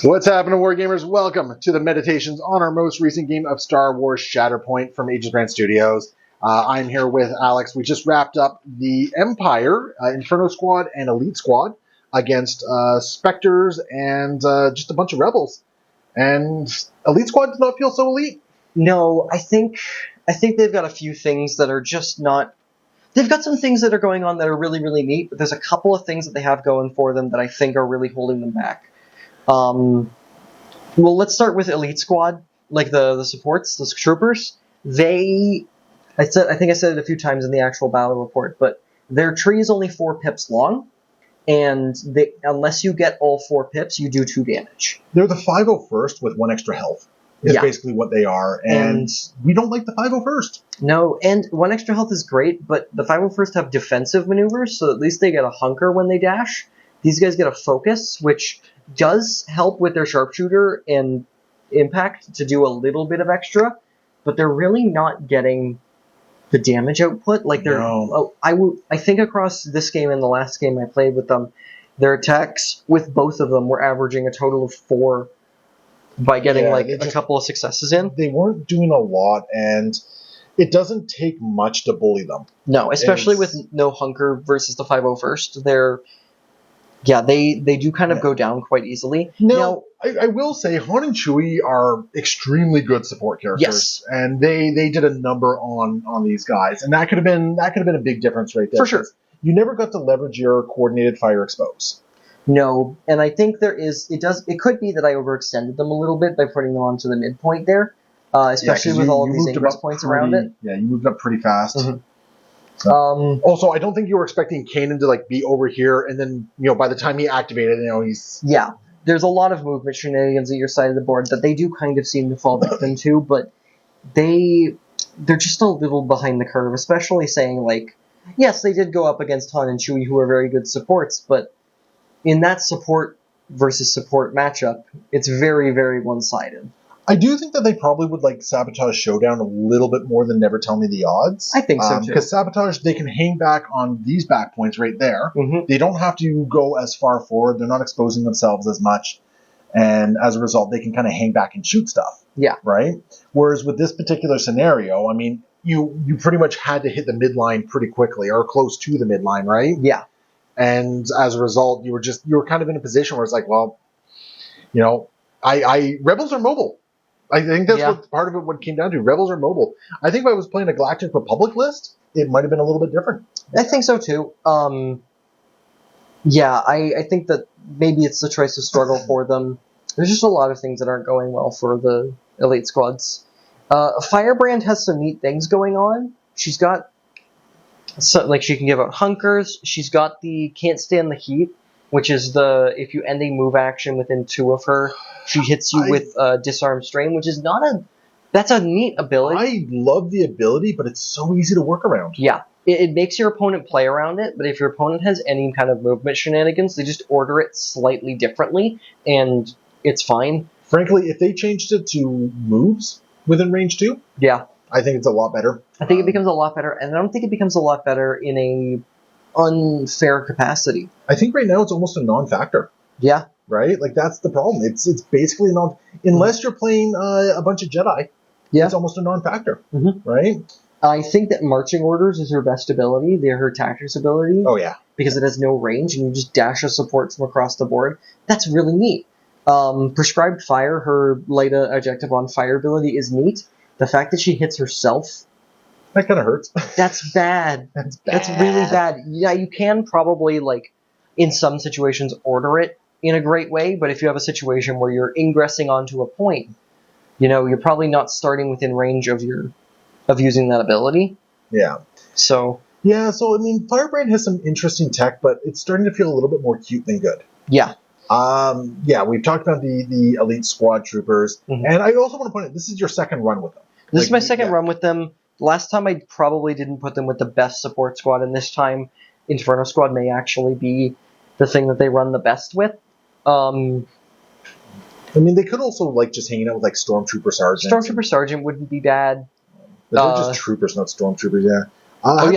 What's happening, Wargamers? Welcome to the meditations on our most recent game of Star Wars Shatterpoint from Aegis Brand Studios. I'm here with Alex. We just wrapped up the Empire, Inferno Squad, and Elite Squad against Spectres and just a bunch of Rebels. And Elite Squad does not feel so elite. No, I think they've got a few things that are just not... They've got some things that are going on that are really, really neat, but there's a couple of things that they have going for them that I think are really holding them back. Well, let's start with Elite Squad, like the supports, the troopers. I think I said it a few times in the actual battle report, but their tree is only 4 pips long, and unless you get all 4 pips, you do 2 damage. They're the 501st with 1 extra health, is basically what they are, and we don't like the 501st. No, and 1 extra health is great, but the 501st have defensive maneuvers, so at least they get a hunker when they dash. These guys get a focus, which does help with their sharpshooter and impact to do a little bit of extra, but they're really not getting the damage output. Like I think across this game and the last game I played with them, their attacks with both of them were averaging a total of 4 by getting a couple of successes in. They weren't doing a lot, and it doesn't take much to bully them. No, especially with no hunker versus the 501st. They do kind of go down quite easily. Now, I will say, Han and Chewie are extremely good support characters, and they did a number on these guys, and that could have been a big difference right there. For sure, you never got to leverage your coordinated fire expose. No, and I think it could be that I overextended them a little bit by putting them onto the midpoint there, especially with all of these ingress points around it. Yeah, you moved up pretty fast. Mm-hmm. Also, I don't think you were expecting Kanan to be over here, and then by the time he activated, he's There's a lot of movement shenanigans at your side of the board that they do kind of seem to fall victim to, but they're just a little behind the curve, especially saying yes, they did go up against Han and Chewie, who are very good supports, but in that support versus support matchup, it's very, very one-sided. I do think that they probably would Sabotage Showdown a little bit more than Never Tell Me the Odds. I think so, too. Because Sabotage, they can hang back on these back points right there. Mm-hmm. They don't have to go as far forward. They're not exposing themselves as much. And as a result, they can kind of hang back and shoot stuff. Yeah. Right? Whereas with this particular scenario, you pretty much had to hit the midline pretty quickly, or close to the midline, right? Yeah. And as a result, you were kind of in a position where it's Rebels are mobile. I think that's what part of it came down to. Rebels are mobile. I think if I was playing a Galactic Republic list, it might have been a little bit different. I think so too. I think that maybe it's the choice of struggle for them. There's just a lot of things that aren't going well for the Elite Squads. Firebrand has some neat things going on. She's got she can give out hunkers. She's got the Can't Stand the Heat, which is if you end a move action within 2 of her, she hits you with Disarm Strain, which is that's a neat ability. I love the ability, but it's so easy to work around. Yeah, it makes your opponent play around it, but if your opponent has any kind of movement shenanigans, they just order it slightly differently, and it's fine. Frankly, if they changed it to moves within range 2, I think it's a lot better. I think it becomes a lot better, and I don't think it becomes a lot better in a unfair capacity. I think right now it's almost a non-factor. Yeah. Right? That's the problem. It's basically unless you're playing a bunch of Jedi, it's almost a non-factor. Mm-hmm. Right? I think that Marching Orders is her best ability. They're her tactics ability. Oh, yeah. Because it has no range, and you just dash a support from across the board. That's really neat. Prescribed Fire, her light objective on fire ability, is neat. The fact that she hits herself... That kind of hurts. That's bad. That's bad. That's really bad. Yeah, you can probably, in some situations, order it in a great way, but if you have a situation where you're ingressing onto a point, you're probably not starting within range of using that ability. Yeah. So... Yeah, Firebrand has some interesting tech, but it's starting to feel a little bit more cute than good. Yeah. We've talked about the Elite Squad Troopers, and I also want to point out, this is your second run with them. This is my second run with them. Last time I probably didn't put them with the best support squad, and this time Inferno Squad may actually be the thing that they run the best with. They could also just hanging out with Stormtrooper Sergeant. Stormtrooper Sergeant wouldn't be bad. But they're just troopers, not Stormtroopers, yeah.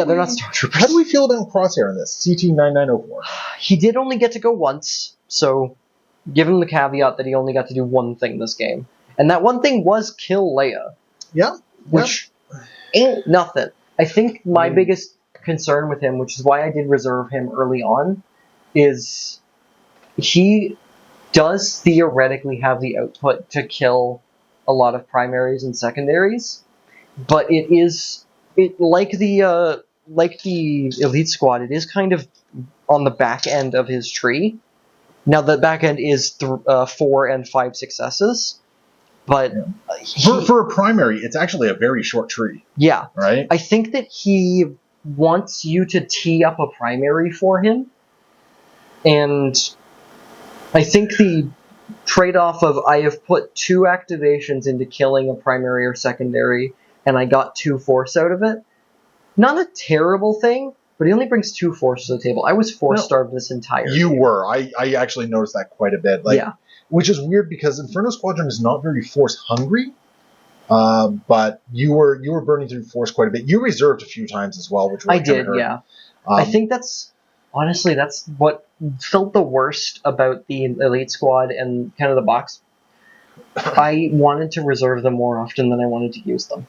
They're not Stormtroopers. How do we feel about Crosshair in this? CT-9904. He did only get to go once, so give him the caveat that he only got to do one thing this game. And that one thing was kill Leia. Yeah. Which ain't nothing. I think my biggest concern with him, which is why I did reserve him early on, is he does theoretically have the output to kill a lot of primaries and secondaries, but it like the elite squad, it is kind of on the back end of his tree. Now the back end is 4 and 5 successes, but for a primary, it's actually a very short tree. Yeah, right. I think that he wants you to tee up a primary for him, and I think the trade-off of I have put 2 activations into killing a primary or secondary, and I got 2 force out of it. Not a terrible thing, but he only brings 2 force to the table. I was force-starved this entire You game. were. I actually noticed that quite a bit. Which is weird because Inferno Squadron is not very force-hungry, but you were burning through force quite a bit. You reserved a few times as well, which really I did, hurt. yeah. I think that's what felt the worst about the Elite Squad and kind of the box. I wanted to reserve them more often than I wanted to use them.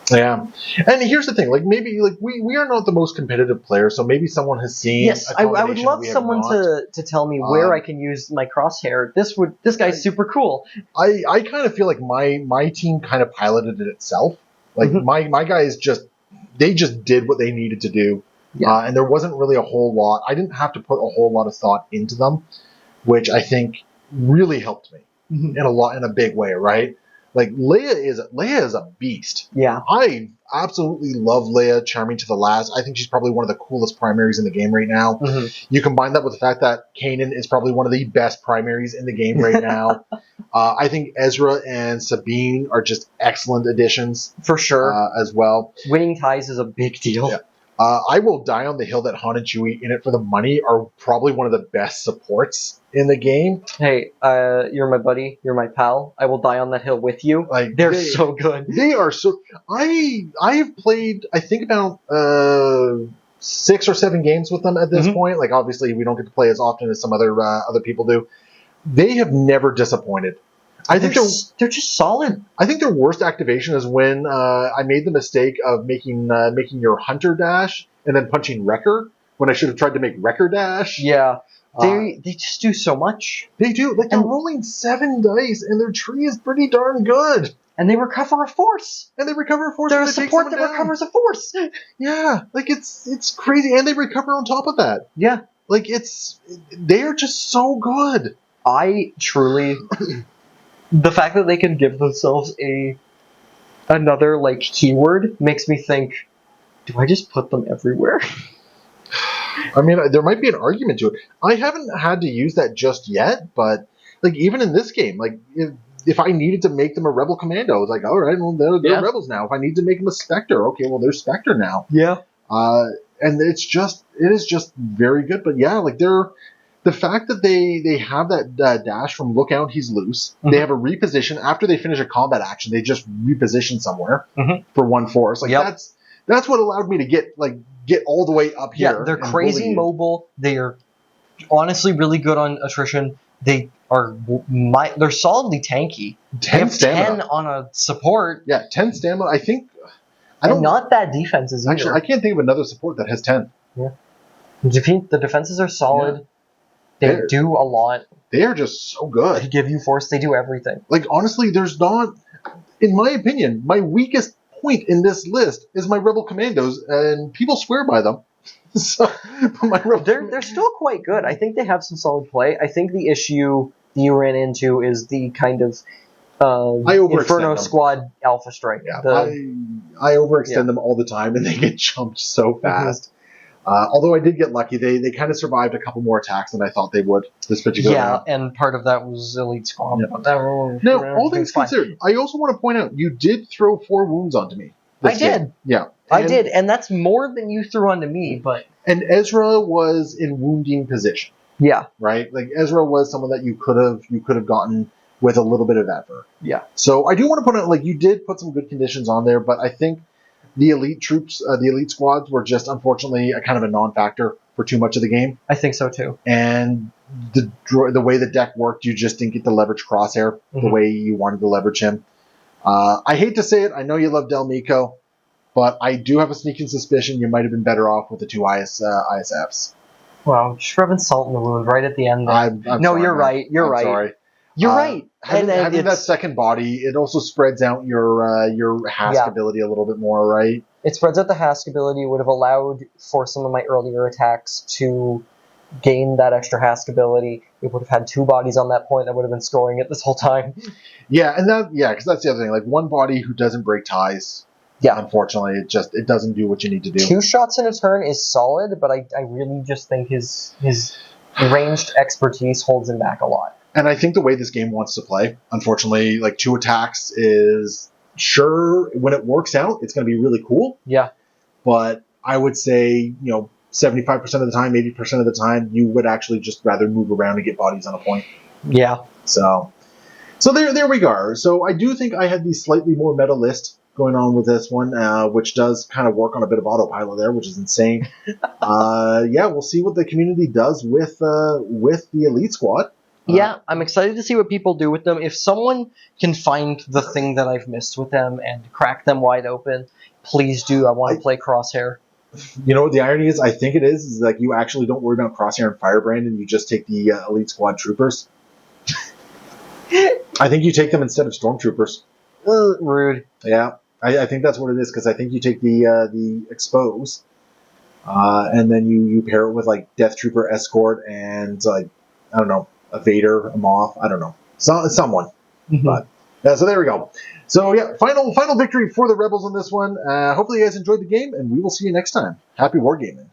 Yeah, and here's the thing: maybe we are not the most competitive players, so maybe someone has seen. Yes, I would love someone to tell me where I can use my crosshair. This guy's super cool. I kind of feel like my team kind of piloted it itself. Like my guys just did what they needed to do, and there wasn't really a whole lot. I didn't have to put a whole lot of thought into them, which I think really helped me in a big way, right? Like Leia is a beast. Yeah, I absolutely love Leia, charming to the last. I think she's probably one of the coolest primaries in the game right now. You combine that with the fact that Kanan is probably one of the best primaries in the game right now. I think Ezra and Sabine are just excellent additions for sure as well. Winning ties is a big deal. Yeah. I will die on the hill that Han and Chewie, in it for the money, are probably one of the best supports in the game. Hey, you're my buddy. You're my pal. I will die on that hill with you. Like they're so good. They are so. I have played, I think, about 6 or 7 games with them at this point. Like obviously, we don't get to play as often as some other people do. They have never disappointed. I think they're just solid. I think their worst activation is when I made the mistake of making your Hunter dash and then punching Wrecker when I should have tried to make Wrecker dash. Yeah, they just do so much. They do. Like they're rolling 7 dice, and their tree is pretty darn good. And they recover a force. They're a support that recovers a force. Yeah, like it's crazy, and they recover on top of that. Yeah, like they are just so good. I truly. The fact that they can give themselves another like keyword makes me think, do I just put them everywhere? I mean, there might be an argument to it. I haven't had to use that just yet, but like even in this game, like if I needed to make them a rebel commando, I was like, all right, well they're rebels now. If I need to make them a Spectre, okay, well they're Spectre now. Yeah. And it is just very good. But yeah, like the fact that they have that dash from look out, he's loose. They have a reposition after they finish a combat action. They just reposition somewhere for 1 force. Like that's what allowed me to get all the way up here. Yeah, they're crazy mobile. They are honestly really good on attrition. They're solidly tanky. 10 stamina. 10 on a support. Yeah, 10 stamina. I think. Not bad defenses either. Actually, I can't think of another support that has 10. Yeah. The defenses are solid. Yeah. They do a lot. They are just so good. They give you force. They do everything. Like, honestly, there's not, in my opinion, my weakest point in this list is my Rebel Commandos, and people swear by them. So, they're still quite good. I think they have some solid play. I think the issue you ran into is the kind of Inferno Squad Alpha Strike. Yeah, I overextend them all the time, and they get jumped so fast. Although I did get lucky, they kind of survived a couple more attacks than I thought they would this particular round. And part of that was Elite Squad. Yeah. Now, all things considered, I also want to point out, you did throw 4 wounds onto me. I did. Yeah. I did, and that's more than you threw onto me. And Ezra was in wounding position. Yeah. Right? Like, Ezra was someone that you could have gotten with a little bit of effort. Yeah. So I do want to point out, like, you did put some good conditions on there, but I think the elite troops, the elite squads were just unfortunately a kind of a non-factor for too much of the game. I think so too. And the way the deck worked, you just didn't get to leverage Crosshair the way you wanted to leverage him. I hate to say it, I know you love Del Mico, but I do have a sneaking suspicion you might have been better off with the two ISFs. Wow, just rubbing salt in the wound right at the end there. I'm no, sorry, you're man. right. You're I'm right. Sorry. You're right. Having that second body, it also spreads out your Hask ability a little bit more, right? It spreads out the Hask ability. Would have allowed for some of my earlier attacks to gain that extra Hask ability. It would have had two bodies on that point that would have been scoring it this whole time. Yeah, because that's the other thing. Like one body who doesn't break ties. Yeah, unfortunately, it doesn't do what you need to do. 2 shots in a turn is solid, but I really just think his ranged expertise holds him back a lot. And I think the way this game wants to play, unfortunately, like 2 attacks is sure when it works out, it's going to be really cool. Yeah, but I would say 75% of the time, 80% of the time, you would actually just rather move around and get bodies on a point. Yeah. So there we go. So I do think I had the slightly more meta list going on with this one, which does kind of work on a bit of autopilot there, which is insane. We'll see what the community does with the Elite Squad. Yeah, I'm excited to see what people do with them. If someone can find the thing that I've missed with them and crack them wide open, please do. I want to play Crosshair. You know what the irony is? I think it is like you actually don't worry about Crosshair and Firebrand, and you just take the Elite Squad troopers. I think you take them instead of Stormtroopers. Rude. Yeah, I think that's what it is, because I think you take the Expose, and then you pair it with like Death Trooper Escort and like I don't know, a Vader, a Moff, I don't know, someone. Mm-hmm. But so there we go. So yeah, final victory for the Rebels on this one. Hopefully you guys enjoyed the game, and we will see you next time. Happy wargaming.